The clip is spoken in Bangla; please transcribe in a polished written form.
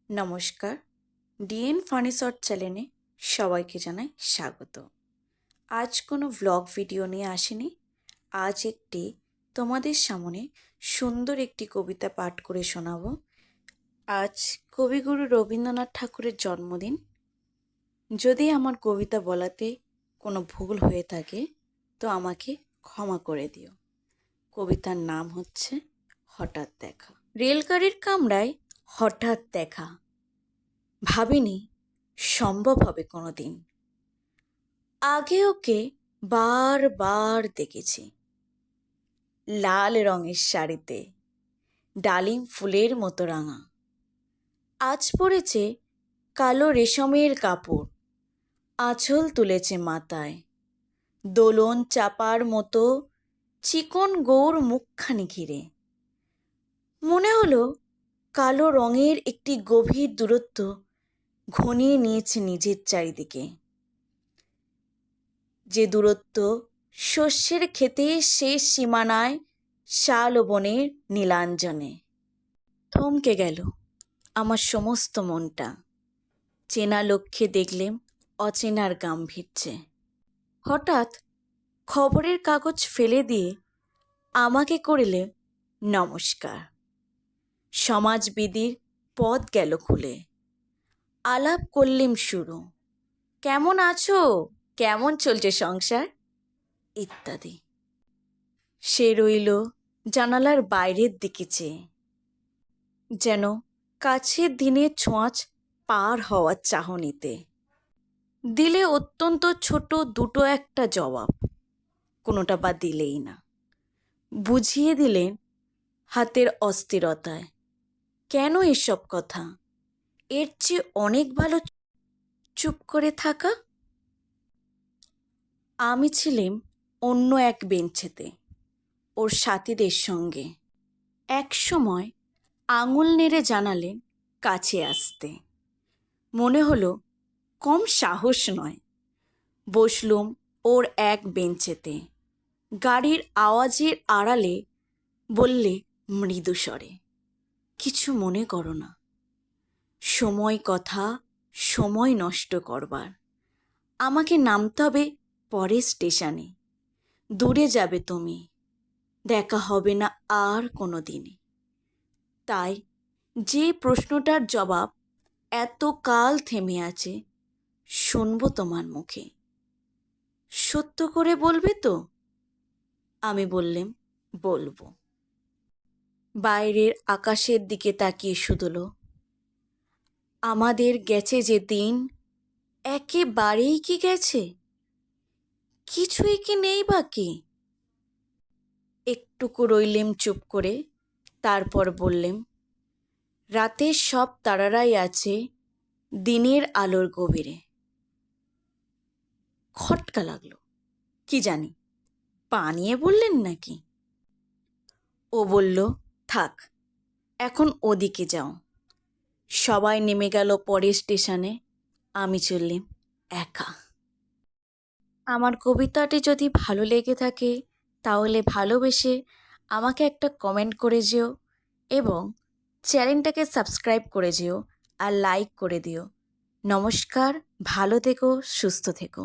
নমস্কার। ডিএন ফানি শর্ট চ্যানেলে সবাইকে জানাই স্বাগত। আজ কোনো ব্লগ ভিডিও নিয়ে আসিনি। আজ তোমাদের সামনে সুন্দর একটি কবিতা পাঠ করে শোনাবো। আজ কবিগুরু রবীন্দ্রনাথ ঠাকুরের জন্মদিন। যদি আমার কবিতা বলাতে কোনো ভুল হয়ে থাকে তো আমাকে ক্ষমা করে দিও। কবিতার নাম হচ্ছে হঠাৎ দেখা। রেলগাড়ির কামরায় হঠাৎ দেখা, ভাবিনি সম্ভব হবে কোনো দিন। আগে ওকে বারবার দেখেছি, লাল রঙের শাড়িতে ডালিম ফুলের মতো রাঙা। আজ পরেছে কালো রেশমের কাপড়, আঁচল তুলেছে মাথায়, দোলন চাপার মতো চিকন গৌর মুখখানি ঘিরে। মনে হলো কালো রঙের একটি গভীর দূরত্ব ঘনিয়ে নিয়েছে নিজের চারিদিকে, যে দূরত্ব শস্যের ক্ষেতে শেষ সীমানায় শাল ও বনের নীলাঞ্জনে। থমকে গেল আমার সমস্ত মনটা, চেনা লক্ষ্যে দেখলেম অচেনার গাম্ভীর্যে। হঠাৎ খবরের কাগজ ফেলে দিয়ে আমাকে করিলে নমস্কার। সমাজবিধির পথ গেল খুলে, আলাপ করলেম শুরু, কেমন আছো, কেমন চলছে সংসার ইত্যাদি। সে রইল জানালার বাইরের দিকে চেয়ে, যেন কাছের দিনের ছোঁয়াচ পার হওয়ার চাহনিতে। দিলে অত্যন্ত ছোট দুটো একটা জবাব, কোনোটা বা দিলেই না। বুঝিয়ে দিলেন হাতের অস্থিরতায়, কেন এসব কথা, এর চেয়ে অনেক ভালো চুপ করে থাকা। আমি ছিলাম অন্য এক বেঞ্চেতে ওর সাথীদের সঙ্গে। এক সময় আঙুল নেড়ে জানালেন কাছে আসতে। মনে হলো কম সাহস নয়। বসলুম ওর এক বেঞ্চেতে। গাড়ির আওয়াজের আড়ালে বললে মৃদু স্বরে, কিছু মনে করো না, সময় কথা সময় নষ্ট করবার। আমাকে নামতে হবে পরের স্টেশনে, দূরে যাবে তুমি, দেখা হবে না আর কোনো দিনে। তাই যে প্রশ্নটার জবাব এতকাল থেমে আছে শুনব তোমার মুখে, সত্য করে বলবে তো? আমি বললেম বলবো। বাইরের আকাশের দিকে তাকিয়ে শুধলো, আমাদের গেছে যে দিন একেবারেই কি গেছে, কিছুই কি নেই বাকি। একটুকু রইলেম চুপ করে, তারপর বললেম, রাতের সব তারারাই আছে দিনের আলোর গভীরে। খটকা লাগলো, কি জানি বানিয়ে বললেন নাকি। ও বলল, থাক এখন ওদিকে যাও। সবাই নেমে গেল পরের স্টেশনে, আমি চললাম একা। আমার কবিতাটি যদি ভালো লেগে থাকে তাহলে ভালোবেসে আমাকে একটা কমেন্ট করে যেও এবং চ্যানেলটাকে সাবস্ক্রাইব করে যেও আর লাইক করে দিও। নমস্কার, ভালো থেকো, সুস্থ থেকো।